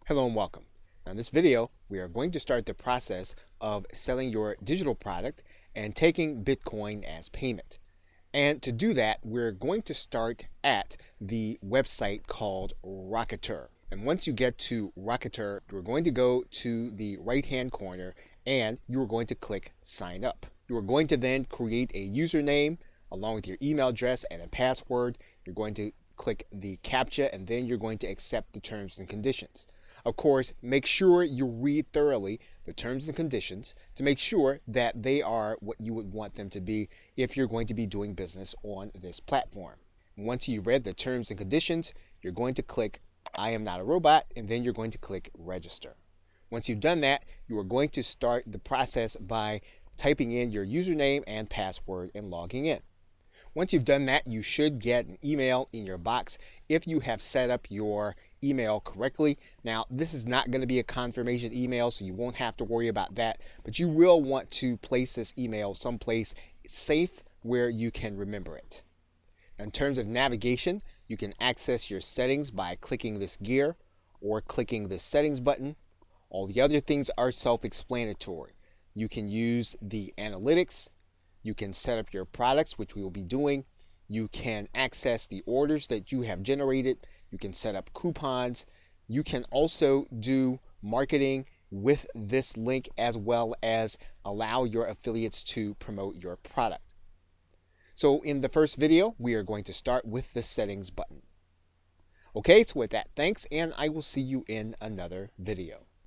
Hello and welcome. Now in this video, we are going to start the process of selling your digital product and taking Bitcoin as payment. And to do that, we're going to start at the website called Rocketr. And once you get to Rocketr, you're going to go to the right-hand corner and you're going to click Sign Up. You are going to then create a username along with your email address and a password. You're going to click the CAPTCHA and then you're going to accept the terms and conditions. Of course, make sure you read thoroughly the terms and conditions to make sure that they are what you would want them to be if you're going to be doing business on this platform. Once you've read the terms and conditions, you're going to click I am not a robot, and then you're going to click register. Once you've done that, you are going to start the process by typing in your username and password and logging in. Once you've done that, you should get an email in your box if you have set up your email correctly. Now, this is not going to be a confirmation email, so you won't have to worry about that, but you will want to place this email someplace safe where you can remember it. In terms of navigation, you can access your settings by clicking this gear or clicking the settings button. All the other things are self-explanatory. You can use the analytics. You can set up your products, which we will be doing. You can access the orders that you have generated. You can set up coupons. You can also do marketing with this link as well as allow your affiliates to promote your product. So in the first video, we are going to start with the settings button. Okay, so with that, thanks, and I will see you in another video.